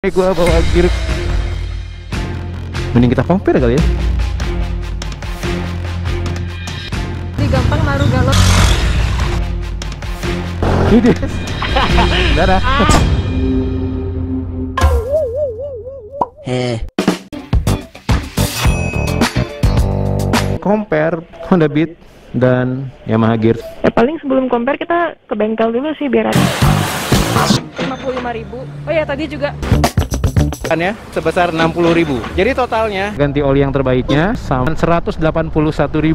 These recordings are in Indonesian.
Gua bawa gear. Mending kita compare kali ya. Ini gampang naruh galon. Ini. Dadah. Compare Honda Beat dan Yamaha Gear. Paling sebelum compare kita ke bengkel dulu sih biar ada 55.000. Oh ya tadi juga Kan ya sebesar 60.000. Jadi totalnya ganti oli yang terbaiknya sama 181.000.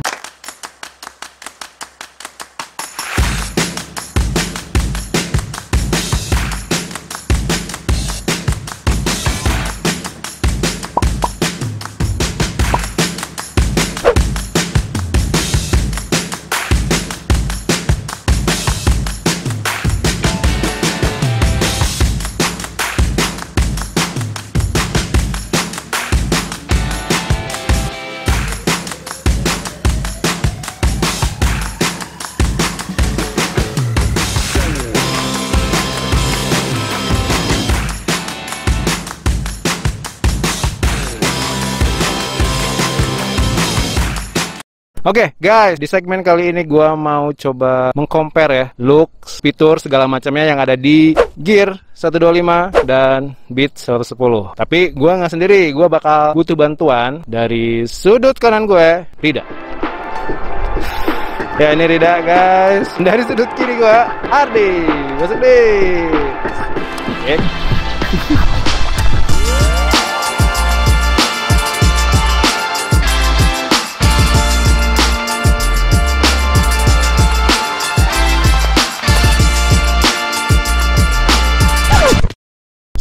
Oke guys, di segmen kali ini gua mau coba mengcompare ya looks, fitur, segala macamnya yang ada di Gear 125 dan Beat 110. Tapi gua nggak sendiri, gua bakal butuh bantuan dari sudut kanan gue, Rida. Ya ini Rida guys. Dari sudut kiri gua, Ardi. Masuk deh. Oke.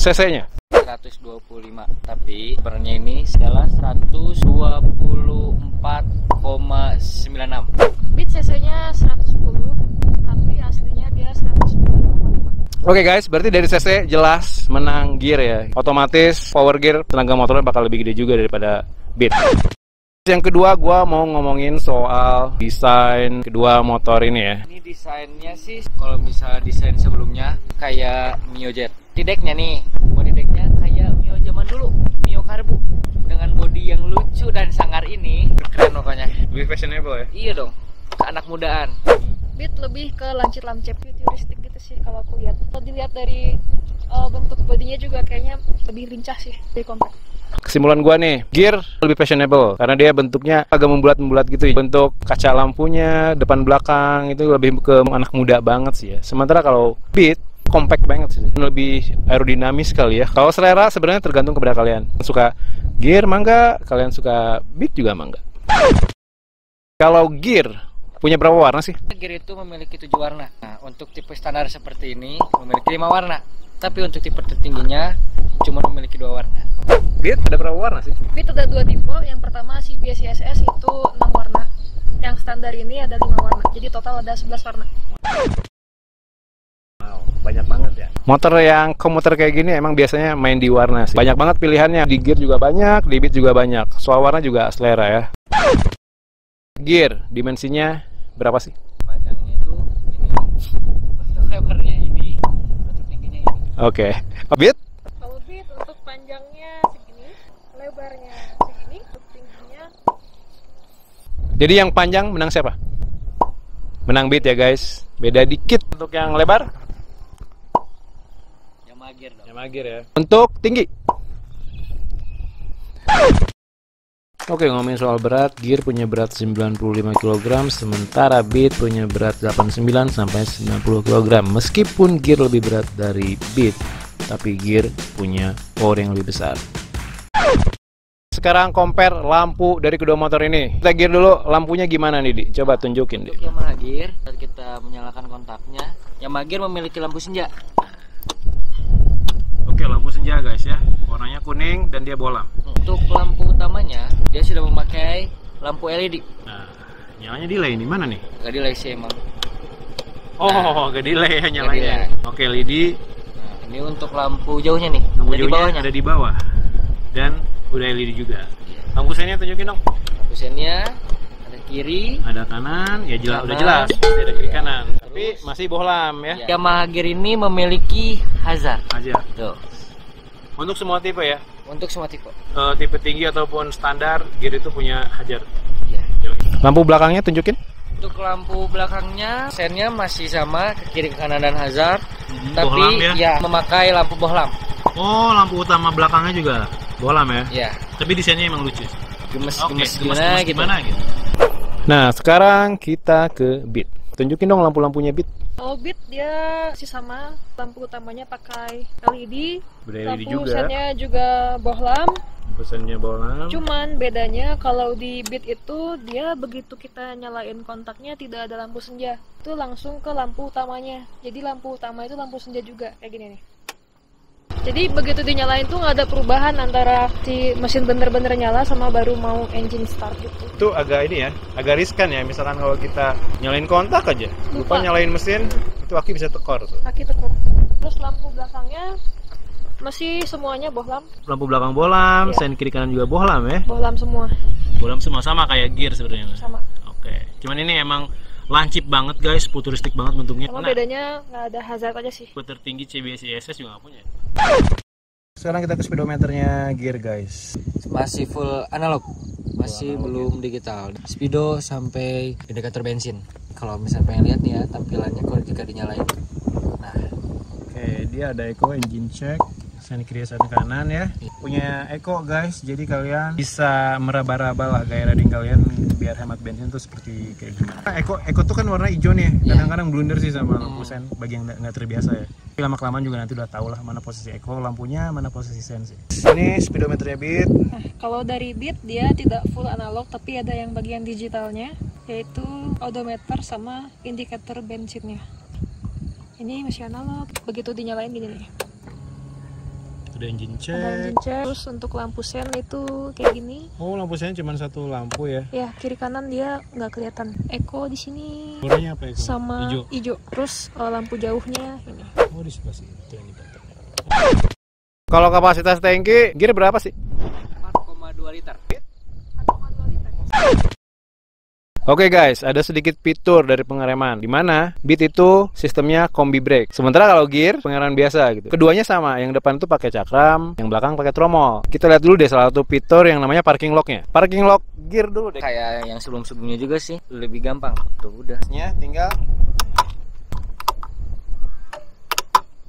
CC-nya 125, tapi sebenarnya ini adalah 124,96. Beat cc-nya 110, tapi aslinya dia 109,5. Oke guys, berarti dari CC jelas menang Gear ya. Otomatis power gear tenaga motornya bakal lebih gede juga daripada Beat. Yang kedua gua mau ngomongin soal desain kedua motor ini ya. Ini desainnya sih, kalau misalnya desain sebelumnya kayak Mio Jet. Di decknya nih, body decknya kayak Mio zaman dulu, Mio Karbu, dengan body yang lucu dan sangar ini. Keren pokoknya. Lebih fashionable ya? Iya dong, ke anak mudaan. Beat lebih ke lancip-lancip futuristik gitu sih kalau aku lihat. Kalau dilihat dari bentuk bodinya juga kayaknya lebih lincah sih dari compact. Kesimpulan gua nih, Gear lebih fashionable karena dia bentuknya agak membulat-membulat gitu ya. Bentuk kaca lampunya, depan belakang itu lebih ke anak muda banget sih ya. Sementara kalau Beat compact banget sih, lebih aerodinamis kali ya. Kalau selera sebenarnya tergantung kepada kalian. Suka Gear mangga, kalian suka Beat juga mangga. Kalau Gear punya berapa warna sih? Gear itu memiliki 7 warna. Nah, untuk tipe standar seperti ini memiliki 5 warna. Tapi untuk tipe tertingginya cuma memiliki 2 warna. Beat ada berapa warna sih? Beat ada 2 tipe. Yang pertama CBS CSS itu 6 warna. Yang standar ini ada 5 warna. Jadi total ada 11 warna. Wow, banyak banget ya. Motor yang komuter kayak gini emang biasanya main di warna sih. Banyak banget pilihannya. Di Gear juga banyak, di Beat juga banyak. Soal warna juga selera ya. Gear dimensinya berapa sih? Panjangnya itu ini, untuk lebarnya ini, untuk tingginya ini. Oke. Beat? Kalau Beat untuk panjangnya segini, lebarnya segini, untuk tingginya. Jadi yang panjang menang siapa? Menang Beat ya guys. Beda dikit untuk yang lebar. Yamaha Gear dong. Yamaha Gear ya. Untuk tinggi. Oke, ngomongin soal berat, Gear punya berat 95 kg, sementara Beat punya berat 89 sampai 90 kg. Meskipun Gear lebih berat dari Beat, tapi Gear punya power yang lebih besar. Sekarang compare lampu dari kedua motor ini. Kita Gear dulu, lampunya gimana nih, Di? Coba tunjukin, Di. Untuk Yamaha Gear, saat kita menyalakan kontaknya, Yamaha Gear memiliki lampu senja. Oke, lampu senja guys ya. Warnanya kuning dan dia bolam. Untuk lampu utamanya, dia sudah memakai lampu LED. Nah, nyalanya delay nih, mana nih? Gak delay sih emang. Oh, gak delay ya nyalanya. Oke, LED. Nah, ini untuk lampu jauhnya nih. Lampu ada di jauhnya bawahnya. ada di bawah. Dan udah LED juga. Lampu sennya tunjukin dong. Lampu sennya ada kiri, Ada kanan, ya jelas, udah kanan. jelas. Ada kiri kanan. Terus, Tapi masih bohlam ya. Yamaha Gear ini memiliki hazard. Aja. Tuh. Untuk semua tipe ya? Untuk semua tipe. Tipe tinggi ataupun standar, gear itu punya Hajar. Iya. Lampu belakangnya tunjukin. Untuk lampu belakangnya, sennya masih sama ke kiri ke kanan dan hazard, tapi bohlam ya? memakai lampu bohlam. Oh, lampu utama belakangnya juga bohlam ya? Ya. Tapi desainnya emang lucu. Gemes gimana gitu. gitu. Nah, sekarang kita ke Beat. Tunjukin dong lampu-lampunya Beat. Kalau Beat dia masih sama, lampu utamanya pakai LED, lampu juga. sennya juga bohlam. Pesannya bohlam. Cuman bedanya kalau di Beat itu dia begitu kita nyalain kontaknya tidak ada lampu senja, itu langsung ke lampu utamanya. Jadi lampu utama itu lampu senja juga kayak gini nih. Jadi begitu dinyalain tuh nggak ada perubahan antara si mesin bener-bener nyala sama baru mau engine start gitu. Itu agak ini ya, agak riskan ya. Misalkan kalau kita nyalain kontak aja, lupa nyalain mesin, itu aki bisa tekor tuh. Aki tekor. Terus lampu belakangnya masih semuanya bohlam. Lampu belakang bohlam, Iya. sen kiri kanan juga bohlam ya. Bohlam semua. Bohlam semua sama kayak gear sebenarnya. Sama. Oke. Cuman ini emang lancip banget guys, futuristik banget bentuknya. Sama bedanya nggak ada hazard aja sih. Tertinggi CBS ISS juga nggak punya. Sekarang kita ke speedometernya gear guys. Masih full analog, masih belum digital. Speedo sampai indikator bensin. Kalau misalnya pengen lihat nih ya tampilannya kalau jika dinyalain. Nah, Oke, dia ada eco engine check, sen kiri sen kanan ya. Punya eco guys, jadi kalian bisa meraba-raba lah gaya riding kalian biar hemat bensin tuh seperti kayak gimana. Eco tuh kan warna hijau nih, kadang-kadang blunder sih sama lampu sen bagi yang nggak terbiasa ya. Tapi lama-kelamaan juga nanti udah tau lah mana posisi eco lampunya, mana posisi sen sih. Ini speedometernya Beat. Nah, kalau dari Beat dia tidak full analog tapi ada yang bagian digitalnya, yaitu odometer sama indikator bensinnya. Ini masih analog, begitu dinyalain gini nih. Ada engine Ada check. engine check. Terus untuk lampu sen itu kayak gini. Oh, lampu sen cuma satu lampu ya. Ya, kiri kanan dia nggak kelihatan. Eco di sini Warnanya apa eco? sama Hijau. hijau. Terus lampu jauhnya ini. Oh, di sebelah situ yang dibaternya. Kalau kapasitas tangki gear berapa sih? 4,2 liter. Oke guys, ada sedikit fitur dari pengereman di mana Beat itu sistemnya kombi brake. Sementara kalau gear pengereman biasa gitu. Keduanya sama, yang depan itu pakai cakram, yang belakang pakai tromol. Kita lihat dulu deh salah satu fitur yang namanya parking locknya. Parking lock gear dulu deh. Kayak yang sebelum-sebelumnya juga sih, lebih gampang. Tuh udah. Tinggal.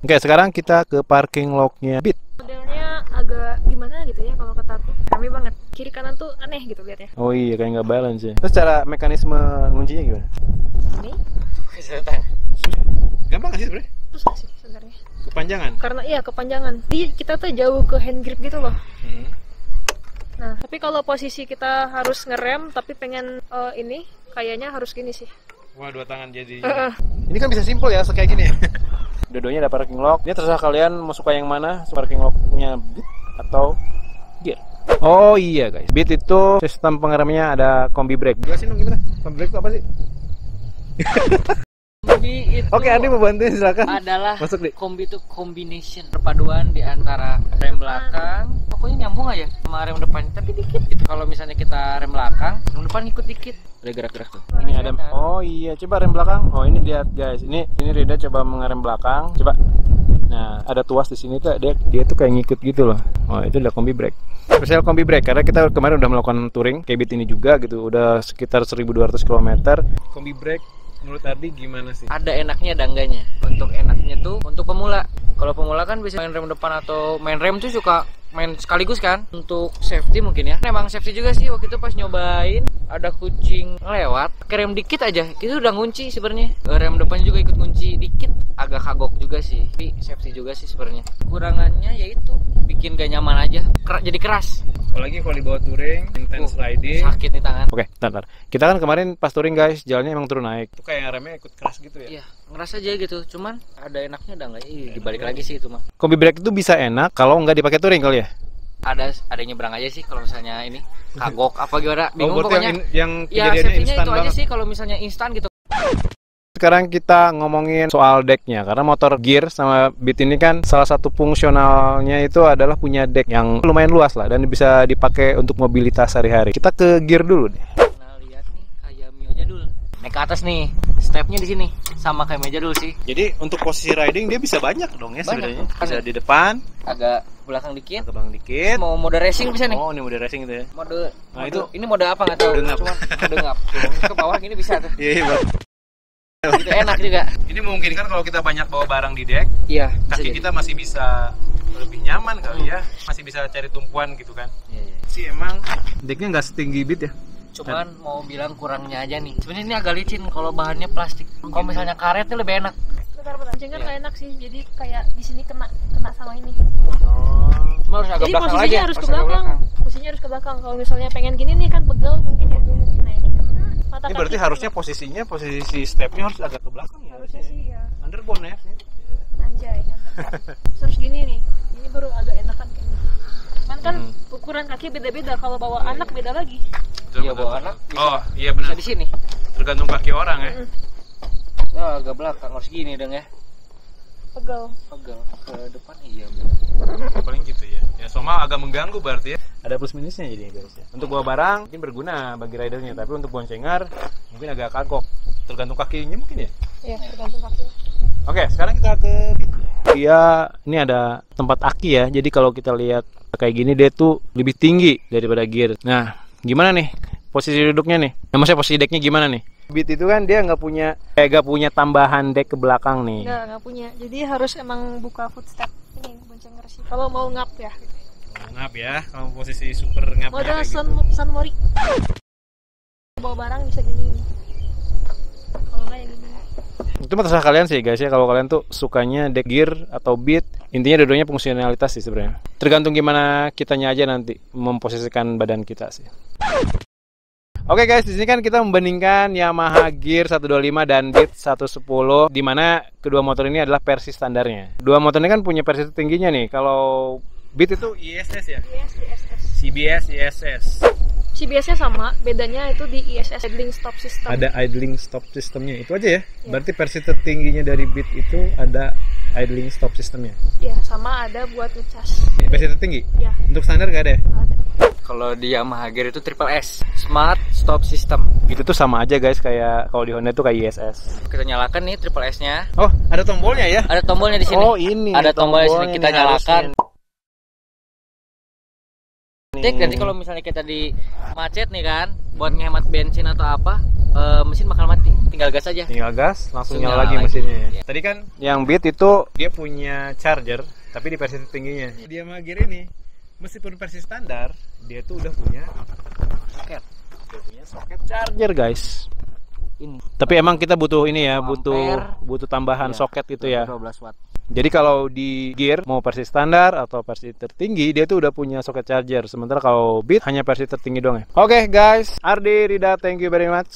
Oke, sekarang kita ke parking locknya Beat. Modelnya agak gimana gitu ya kalau kata aku. Rame banget. Kiri kanan tuh aneh gitu lihatnya. Oh iya, kayak nggak balance ya. Terus cara mekanisme nguncinya gimana? Ini Gampang nggak sih sebenarnya? susah sih sebenarnya. Kepanjangan. Karena iya kepanjangan. Jadi kita tuh jauh ke hand grip gitu loh. Nah, tapi kalau posisi kita harus ngerem tapi pengen ini kayaknya harus gini sih. Wah, dua tangan jadi. Ini kan bisa simple ya, kayak gini ya. Dua-duanya ada parking lock. Ini terserah kalian mau suka yang mana, parking locknya Beat atau gear. Oh iya guys, Beat itu sistem pengeremnya ada kombi brake. Jelasin dong gimana? Kombi brake itu apa sih? Kombi itu Oke, Andi mau bantuin silakan. adalah Masuk deh. kombi itu combination, perpaduan di antara rem belakang, pokoknya nyambung aja sama rem depan, tapi dikit gitu. Kalau misalnya kita rem belakang, rem depan ikut dikit. Ada gerak-gerak tuh. Ini ada. Oh iya, coba rem belakang. Oh ini lihat guys. Ini Rida coba mengerem belakang. Coba. Nah, ada tuas di sini tuh. Dia tuh kayak ngikut gitu loh. Oh, itu udah kombi brake. Spesial kombi brake karena kita kemarin udah melakukan touring kayak Beat ini juga gitu. Udah sekitar 1200 km. Kombi brake menurut Ardi gimana sih? Ada enaknya ada enggaknya. Untuk enaknya tuh untuk pemula. Kalau pemula kan bisa main rem depan atau main rem tuh suka main sekaligus kan. Untuk safety mungkin ya. Memang safety juga sih waktu itu pas nyobain ada kucing lewat, rem dikit aja itu udah ngunci sebenarnya. Rem depan juga ikut ngunci dikit. Agak kagok juga sih. Tapi safety juga sih sebenarnya. Kurangannya yaitu bikin gak nyaman aja. Jadi keras. Apalagi kalau dibawa touring, intense riding. Sakit nih tangan. Oke, bentar. Kita kan kemarin pas touring guys, jalannya emang turun naik. Itu kayak remnya ikut keras gitu ya. Iya, ngerasa aja gitu. Cuman ada enaknya ada enggak? Dibalik lagi sih itu mah. Kombi brake itu bisa enak kalau nggak dipakai touring kali ya. Ada nyebrang aja sih kalau misalnya ini kagok apa gimana bingung buat pokoknya yang ya kejadiannya safety-nya instan itu aja banget. sih kalau misalnya instan gitu. Sekarang kita ngomongin soal decknya karena motor gear sama Beat ini kan salah satu fungsionalnya itu adalah punya deck yang lumayan luas lah dan bisa dipakai untuk mobilitas sehari-hari. Kita ke gear dulu deh. Nah lihat nih kayak Mio jadul naik ke atas nih stepnya di sini, sama kayak meja dulu sih. Jadi untuk posisi riding dia bisa banyak dong ya sebenarnya. Banyak. Bisa di depan, Agak belakang dikit. ke belakang dikit. Mau mode racing bisa nih. Oh, ini mode racing itu ya. Mode itu ini mode apa nggak tahu. mode ngap. Cuma mode ngap. Ke bawah gini bisa tuh. Iya, iya. Itu enak juga. Ini memungkinkan kalau kita banyak bawa barang di deck, Iya. kaki kita masih bisa lebih nyaman kali ya, masih bisa cari tumpuan gitu kan. Iya, iya. Sih emang decknya nggak setinggi Beat ya. Cuman mau bilang kurangnya aja nih. Sebenarnya ini agak licin kalau bahannya plastik. Kalau misalnya karetnya lebih enak. Bentar. Boncengan Iya. nggak enak sih. Jadi kayak di sini kena sama ini. Cuma harus agak Jadi belakang posisinya lagi. harus ke belakang. Posisinya harus ke belakang. Kalau misalnya pengen gini nih kan pegel mungkin ya dulu. Nah ini kena. Mata Ini kaki berarti kena. harusnya posisi stepnya harus agak ke belakang ya. Harusnya sih ya. Underbone ya. Anjay kan. Terus gini nih. Ini baru agak enakan kayak gini. Cuman kan ukuran kaki beda-beda. Kalau bawa anak beda lagi. Iya, bawa anak bisa. Oh iya benar. Bisa di sini. Tergantung kaki orang ya. Ya agak belakang harus gini dong ya. Pegel. Pegel ke depan iya bener. Paling gitu ya. Ya sama agak mengganggu berarti ya. Ada plus minusnya jadi guys ya. Untuk bawa barang mungkin berguna bagi ridernya, tapi untuk boncengar mungkin agak kagok. Tergantung kakinya mungkin ya. Iya tergantung kaki. Oke, sekarang kita ke Iya, ini ada tempat aki ya. Jadi kalau kita lihat kayak gini dia tuh lebih tinggi daripada gear. Nah, gimana nih posisi duduknya nih? Nah, maksudnya posisi decknya gimana nih? Beat itu kan dia nggak punya tambahan deck ke belakang nih. Nggak punya. Jadi harus emang buka footstep ini boncengar sih. Kalau mau ngap ya. Ngap ya, kalau posisi super ngap. Mode Sun Mori. Bawa barang bisa gini. Kalau nggak ya gini. Itu mah terserah kalian sih guys ya. Kalau kalian tuh sukanya deck gear atau beat, intinya dua-duanya fungsionalitas sih sebenarnya. Tergantung gimana kitanya aja nanti memposisikan badan kita sih. Oke guys, di sini kan kita membandingkan Yamaha Gear 125 dan Beat 110, di mana kedua motor ini adalah versi standarnya. Dua motor ini kan punya versi tertingginya nih. Kalau Beat itu ISS ya? ISS. CBS ISS. CBS-nya sama, bedanya itu di ISS idling stop system. Ada idling stop sistemnya, itu aja ya? Berarti versi tertingginya dari Beat itu ada idling stop sistemnya? Ya, sama ada buat ngecas. Versi tertinggi? Ya. Untuk standar nggak ada ya? Ada. Kalau di Yamaha Gear itu Triple S, Smart Stop System. Itu tuh sama aja guys, kayak kalau di Honda tuh kayak ISS. Kita nyalakan nih Triple S-nya. Oh, ada tombolnya ya? Ada tombolnya di sini. Oh, ini. Ada tombolnya di sini, kita nih nyalakan. harusnya. Tik, nanti kalau misalnya kita di macet nih kan, buat ngehemat bensin atau apa, mesin bakal mati. Tinggal gas aja. Tinggal gas, langsung Langsung nyala nyala lagi lagi. mesinnya. Iya. Tadi kan yang Beat itu dia punya charger, tapi di versi tertingginya. Dia Yamaha Gear ini, meskipun versi standar, dia tuh udah punya soket. Dia punya soket charger guys. Ini. Tapi emang kita butuh ini ya, Ampere. butuh tambahan Iya. soket gitu ya. 12 watt. Jadi kalau di Gear mau versi standar atau versi tertinggi dia tuh udah punya soket charger. Sementara kalau Beat hanya versi tertinggi doang ya. Oke guys, Ardi, Rida, thank you very much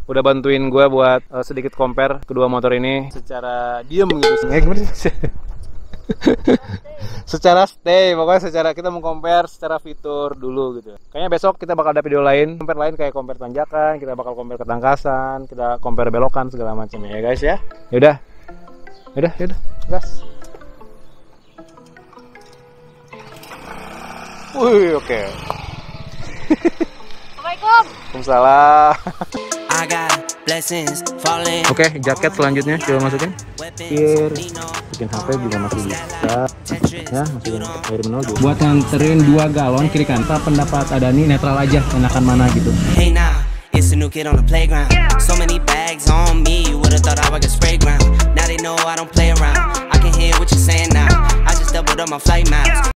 udah bantuin gue buat sedikit compare kedua motor ini secara diem gitu. Gimana sih? Secara stay, pokoknya secara kita mau compare secara fitur dulu gitu. Kayaknya besok kita bakal ada video lain, compare lain kayak compare tanjakan, kita bakal compare ketangkasan, kita compare belokan segala macam ya guys ya. Yaudah, gas. Wih, oke. Assalamualaikum. Waalaikumsalam. I got blessings falling. Oke, jaket selanjutnya coba masukin. Here, bikin HP juga masih bisa. Ya, masukin air mineral juga. Buat nganterin 2 galon kiri kanan, pendapat Adani netral aja, enakan mana gitu. Hey now, it's a new kid on the playground. So many bags on me, you would've thought I was a spray ground. Now they know I don't play around. I can hear what you're saying now. I just doubled up my flight miles.